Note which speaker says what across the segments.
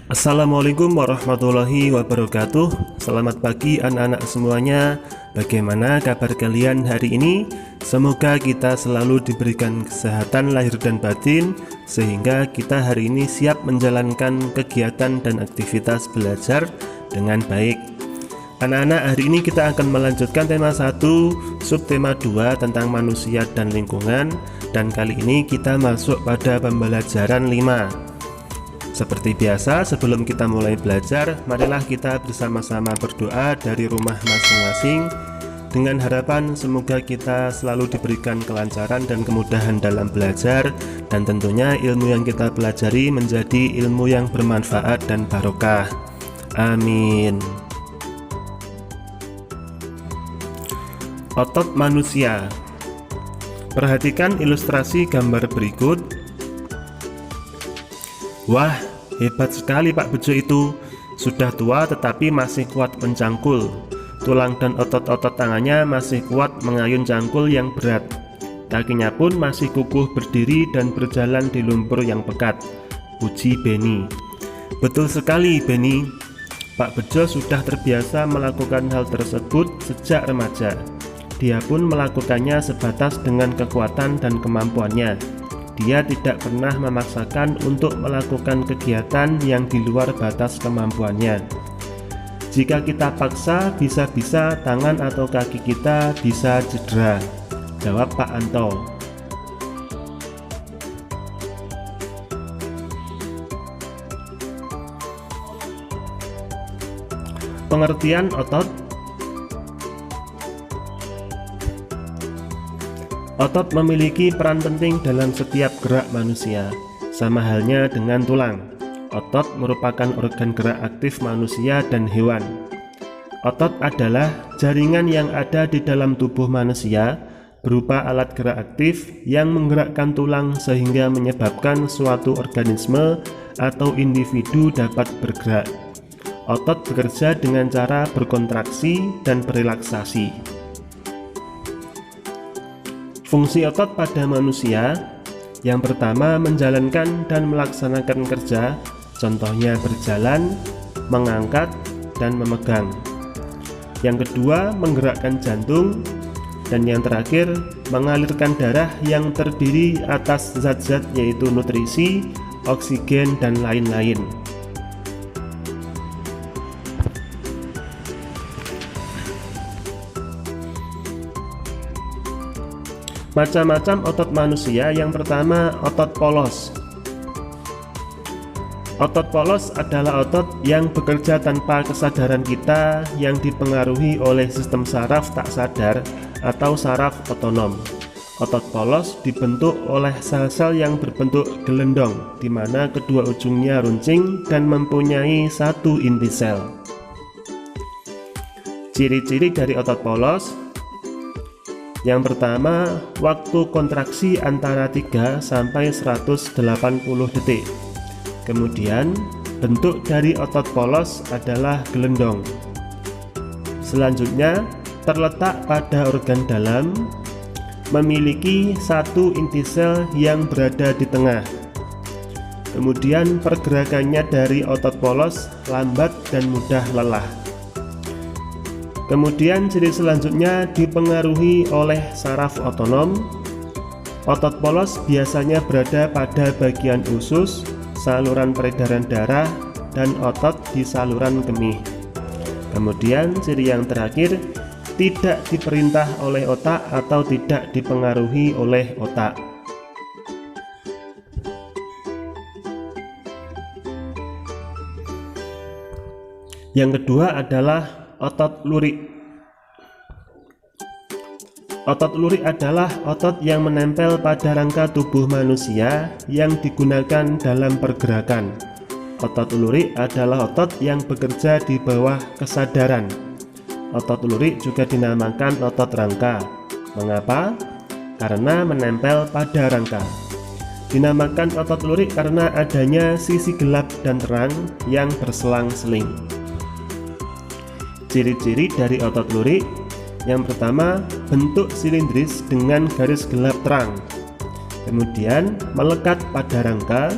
Speaker 1: Assalamualaikum warahmatullahi wabarakatuh. Selamat pagi anak-anak semuanya. Bagaimana kabar kalian hari ini? Semoga kita selalu diberikan kesehatan lahir dan batin, sehingga kita hari ini siap menjalankan kegiatan dan aktivitas belajar dengan baik. Anak-anak, hari ini kita akan melanjutkan tema 1, subtema 2 tentang manusia dan lingkungan. Dan kali ini kita masuk pada pembelajaran 5. Seperti biasa, sebelum kita mulai belajar, marilah kita bersama-sama berdoa dari rumah masing-masing dengan harapan semoga kita selalu diberikan kelancaran dan kemudahan dalam belajar, dan tentunya ilmu yang kita pelajari menjadi ilmu yang bermanfaat dan barokah. Amin. Otot manusia. Perhatikan ilustrasi gambar berikut. Wah, hebat sekali Pak Bejo itu. Sudah tua tetapi masih kuat mencangkul. Tulang dan otot-otot tangannya masih kuat mengayun cangkul yang berat. Kakinya pun masih kukuh berdiri dan berjalan di lumpur yang pekat. Puji Beni. Betul sekali Beni. Pak Bejo sudah terbiasa melakukan hal tersebut sejak remaja. Dia pun melakukannya sebatas dengan kekuatan dan kemampuannya. Dia tidak pernah memaksakan untuk melakukan kegiatan yang di luar batas kemampuannya. Jika kita paksa, bisa-bisa tangan atau kaki kita bisa cedera, jawab Pak Anto. Pengertian otot. Otot memiliki peran penting dalam setiap gerak manusia, sama halnya dengan tulang. Otot merupakan organ gerak aktif manusia dan hewan. Otot adalah jaringan yang ada di dalam tubuh manusia, berupa alat gerak aktif yang menggerakkan tulang sehingga menyebabkan suatu organisme atau individu dapat bergerak. Otot bekerja dengan cara berkontraksi dan berelaksasi. Fungsi otot pada manusia, yang pertama menjalankan dan melaksanakan kerja, contohnya berjalan, mengangkat, dan memegang. Yang kedua menggerakkan jantung, dan yang terakhir mengalirkan darah yang terdiri atas zat-zat yaitu nutrisi, oksigen, dan lain-lain. Macam-macam otot manusia. Yang pertama, otot polos. Otot polos adalah otot yang bekerja tanpa kesadaran kita, yang dipengaruhi oleh sistem saraf tak sadar atau saraf otonom. Otot polos dibentuk oleh sel-sel yang berbentuk gelendong, di mana kedua ujungnya runcing dan mempunyai satu inti sel. Ciri-ciri dari otot polos. Yang pertama, waktu kontraksi antara 3 sampai 180 detik. Kemudian, bentuk dari otot polos adalah gelendong. Selanjutnya, terletak pada organ dalam, memiliki satu inti sel yang berada di tengah. Kemudian, pergerakannya dari otot polos lambat dan mudah lelah. Kemudian ciri selanjutnya dipengaruhi oleh saraf otonom. Otot polos biasanya berada pada bagian usus, saluran peredaran darah, dan otot di saluran kemih. Kemudian ciri yang terakhir, tidak diperintah oleh otak atau tidak dipengaruhi oleh otak. Yang kedua adalah otot lurik. Otot lurik adalah otot yang menempel pada rangka tubuh manusia yang digunakan dalam pergerakan. Otot lurik adalah otot yang bekerja di bawah kesadaran. Otot lurik juga dinamakan otot rangka. Mengapa? Karena menempel pada rangka. Dinamakan otot lurik karena adanya sisi gelap dan terang yang berselang-seling. Ciri-ciri dari otot lurik. Yang pertama, bentuk silindris dengan garis gelap terang. Kemudian melekat pada rangka.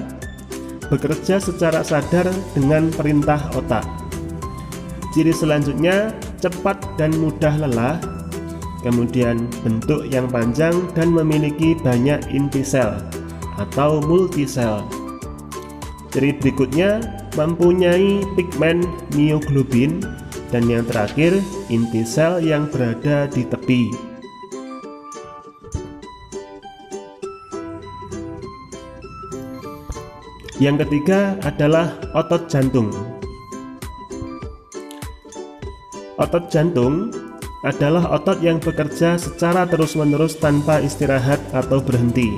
Speaker 1: bekerja secara sadar dengan perintah otak. Ciri selanjutnya, cepat dan mudah lelah, kemudian bentuk yang panjang dan memiliki banyak inti sel atau multisel. Ciri berikutnya, mempunyai pigmen mioglobin, dan yang terakhir, inti sel yang berada di tepi. Yang ketiga adalah otot jantung. Otot jantung adalah otot yang bekerja secara terus-menerus tanpa istirahat atau berhenti.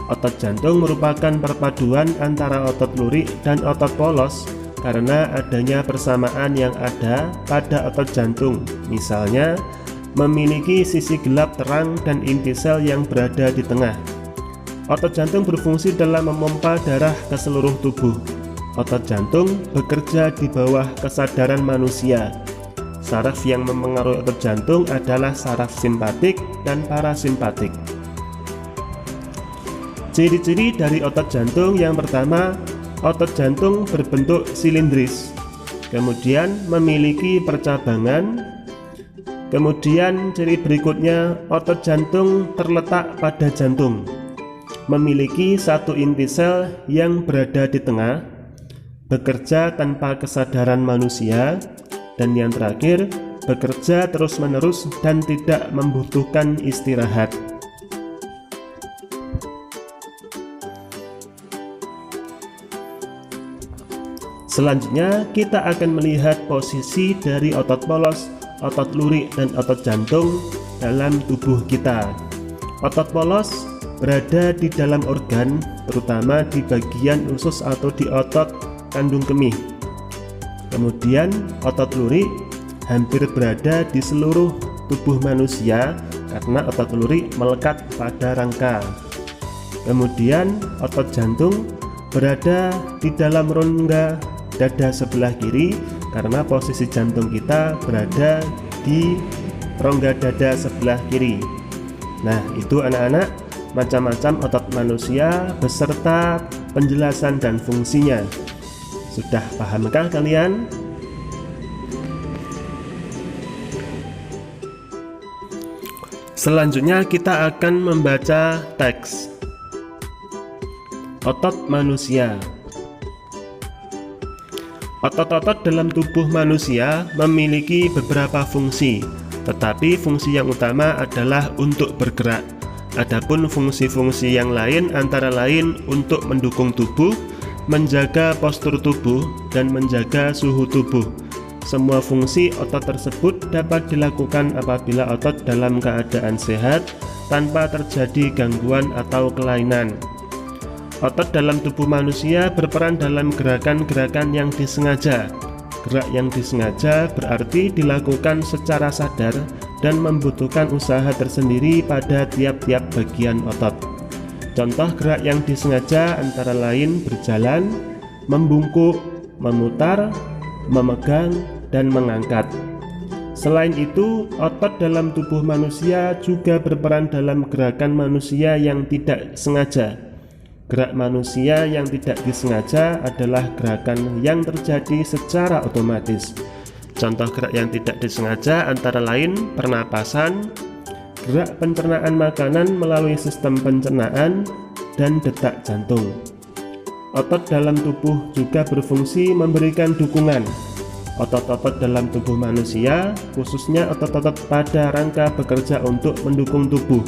Speaker 1: Otot jantung merupakan perpaduan antara otot lurik dan otot polos karena adanya persamaan yang ada pada otot jantung. Misalnya, memiliki sisi gelap terang dan inti sel yang berada di tengah. Otot jantung berfungsi dalam memompa darah ke seluruh tubuh. Otot jantung bekerja di bawah kesadaran manusia. Saraf yang mempengaruhi otot jantung adalah saraf simpatik dan parasimpatik. Ciri-ciri dari otot jantung yang pertama, otot jantung berbentuk silindris, kemudian memiliki percabangan. Kemudian ciri berikutnya, otot jantung terletak pada jantung, memiliki satu inti sel yang berada di tengah, bekerja tanpa kesadaran manusia, dan yang terakhir, bekerja terus-menerus dan tidak membutuhkan istirahat. Selanjutnya, kita akan melihat posisi dari otot polos, otot lurik, dan otot jantung dalam tubuh kita. Otot polos berada di dalam organ, terutama di bagian usus atau di otot kandung kemih. Kemudian, otot lurik hampir berada di seluruh tubuh manusia karena otot lurik melekat pada rangka. Kemudian, otot jantung berada di dalam rongga dada sebelah kiri karena posisi jantung kita berada di rongga dada sebelah kiri. Nah, itu anak-anak macam-macam otot manusia beserta penjelasan dan fungsinya. Sudah pahamkah kalian? Selanjutnya kita akan membaca teks. Otot manusia. Otot-otot dalam tubuh manusia memiliki beberapa fungsi, tetapi fungsi yang utama adalah untuk bergerak. Adapun fungsi-fungsi yang lain antara lain untuk mendukung tubuh, menjaga postur tubuh, dan menjaga suhu tubuh. Semua fungsi otot tersebut dapat dilakukan apabila otot dalam keadaan sehat tanpa terjadi gangguan atau kelainan. Otot dalam tubuh manusia berperan dalam gerakan-gerakan yang disengaja. Gerak yang disengaja berarti dilakukan secara sadar dan membutuhkan usaha tersendiri pada tiap-tiap bagian otot. Contoh gerak yang disengaja antara lain berjalan, membungkuk, memutar, memegang, dan mengangkat. Selain itu, otot dalam tubuh manusia juga berperan dalam gerakan manusia yang tidak sengaja. Gerak manusia yang tidak disengaja adalah gerakan yang terjadi secara otomatis. Contoh gerak yang tidak disengaja antara lain pernapasan, gerak pencernaan makanan melalui sistem pencernaan, dan detak jantung. Otot dalam tubuh juga berfungsi memberikan dukungan. Otot-otot dalam tubuh manusia, khususnya otot-otot pada rangka, bekerja untuk mendukung tubuh.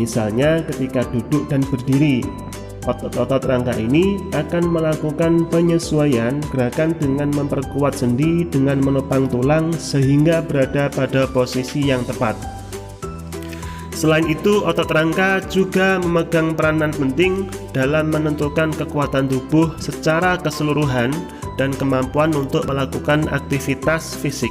Speaker 1: Misalnya ketika duduk dan berdiri, otot-otot rangka ini akan melakukan penyesuaian gerakan dengan memperkuat sendi dengan menopang tulang sehingga berada pada posisi yang tepat. Selain itu, otot rangka juga memegang peranan penting dalam menentukan kekuatan tubuh secara keseluruhan dan kemampuan untuk melakukan aktivitas fisik.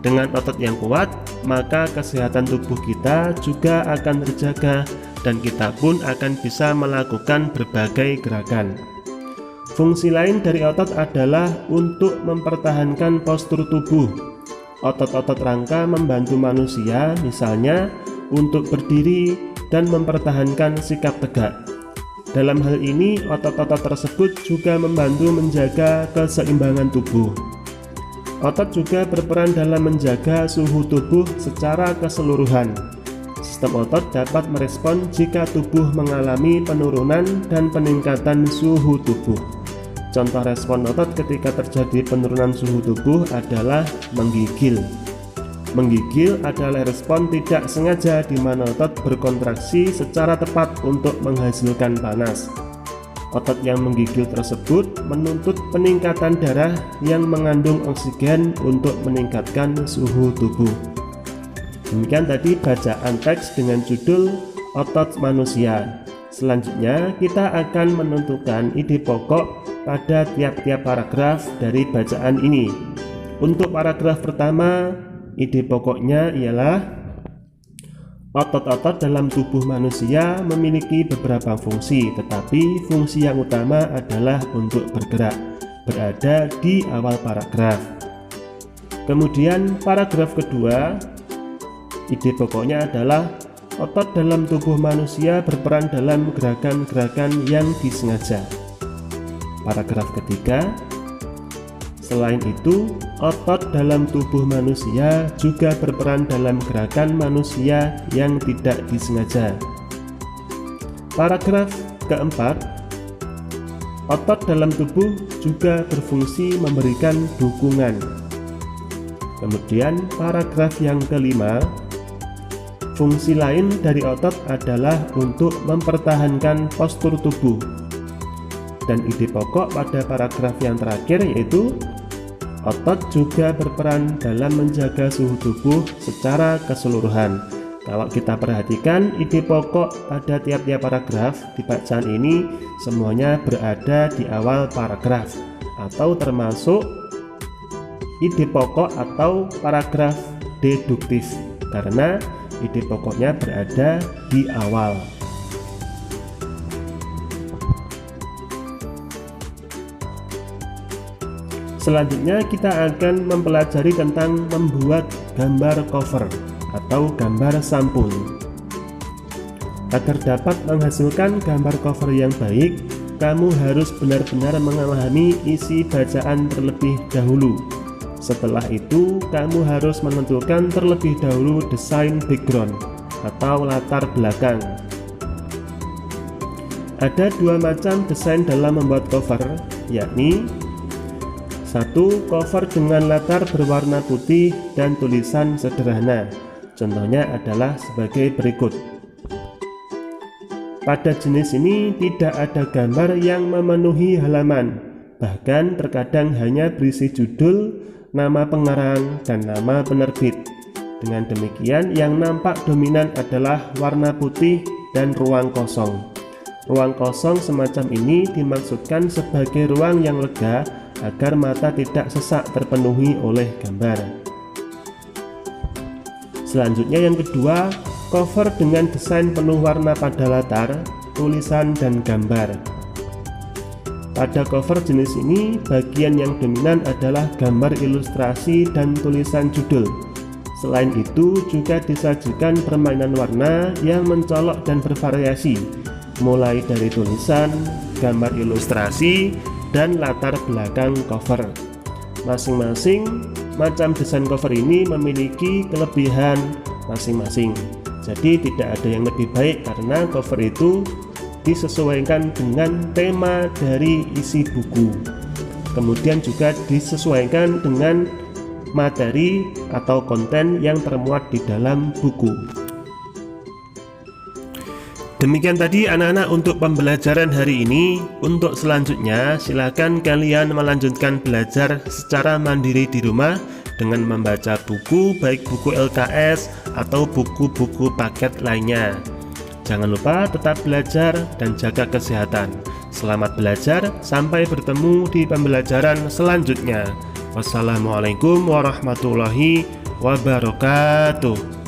Speaker 1: Dengan otot yang kuat, maka kesehatan tubuh kita juga akan terjaga dan kita pun akan bisa melakukan berbagai gerakan. Fungsi lain dari otot adalah untuk mempertahankan postur tubuh. Otot-otot rangka membantu manusia, misalnya untuk berdiri dan mempertahankan sikap tegak. Dalam hal ini, otot-otot tersebut juga membantu menjaga keseimbangan tubuh. Otot juga berperan dalam menjaga suhu tubuh secara keseluruhan. Sistem otot dapat merespon jika tubuh mengalami penurunan dan peningkatan suhu tubuh. Contoh respon otot ketika terjadi penurunan suhu tubuh adalah menggigil. Menggigil adalah respon tidak sengaja di mana otot berkontraksi secara tepat untuk menghasilkan panas. Otot yang menggigil tersebut menuntut peningkatan darah yang mengandung oksigen untuk meningkatkan suhu tubuh. Demikian tadi bacaan teks dengan judul Otot Manusia. Selanjutnya kita akan menentukan ide pokok pada tiap-tiap paragraf dari bacaan ini. Untuk paragraf pertama, ide pokoknya ialah otot-otot dalam tubuh manusia memiliki beberapa fungsi, tetapi fungsi yang utama adalah untuk bergerak, berada di awal paragraf. Kemudian paragraf kedua, ide pokoknya adalah otot dalam tubuh manusia berperan dalam gerakan-gerakan yang disengaja. Paragraf ketiga, selain itu, otot dalam tubuh manusia juga berperan dalam gerakan manusia yang tidak disengaja. Paragraf keempat, otot dalam tubuh juga berfungsi memberikan dukungan. Kemudian paragraf yang kelima, fungsi lain dari otot adalah untuk mempertahankan postur tubuh. Dan ide pokok pada paragraf yang terakhir yaitu otot juga berperan dalam menjaga suhu tubuh secara keseluruhan. Kalau kita perhatikan ide pokok pada tiap-tiap paragraf di bacaan ini semuanya berada di awal paragraf atau termasuk ide pokok atau paragraf deduktif karena ide pokoknya berada di awal. Selanjutnya kita akan mempelajari tentang membuat gambar cover atau gambar sampul. Agar dapat menghasilkan gambar cover yang baik, kamu harus benar-benar memahami isi bacaan terlebih dahulu. Setelah itu, kamu harus menentukan terlebih dahulu desain background atau latar belakang. Ada dua macam desain dalam membuat cover, yakni 1. Cover dengan latar berwarna putih dan tulisan sederhana. Contohnya adalah sebagai berikut. Pada jenis ini tidak ada gambar yang memenuhi halaman, bahkan terkadang hanya berisi judul, nama pengarang, dan nama penerbit. Dengan demikian, yang nampak dominan adalah warna putih dan ruang kosong. Ruang kosong semacam ini dimaksudkan sebagai ruang yang lega agar mata tidak sesak terpenuhi oleh gambar. Selanjutnya yang kedua, cover dengan desain penuh warna pada latar, tulisan, dan gambar. Pada cover jenis ini, bagian yang dominan adalah gambar ilustrasi dan tulisan judul. Selain itu, juga disajikan permainan warna yang mencolok dan bervariasi, mulai dari tulisan, gambar ilustrasi, dan latar belakang cover. Masing-masing macam desain cover ini memiliki kelebihan masing-masing. Jadi tidak ada yang lebih baik karena cover itu disesuaikan dengan tema dari isi buku. Kemudian juga disesuaikan dengan materi atau konten yang termuat di dalam buku. Demikian tadi anak-anak untuk pembelajaran hari ini. Untuk selanjutnya silakan kalian melanjutkan belajar secara mandiri di rumah dengan membaca buku, baik buku LKS atau buku-buku paket lainnya. Jangan lupa tetap belajar dan jaga kesehatan. Selamat belajar, sampai bertemu di pembelajaran selanjutnya. Wassalamualaikum warahmatullahi wabarakatuh.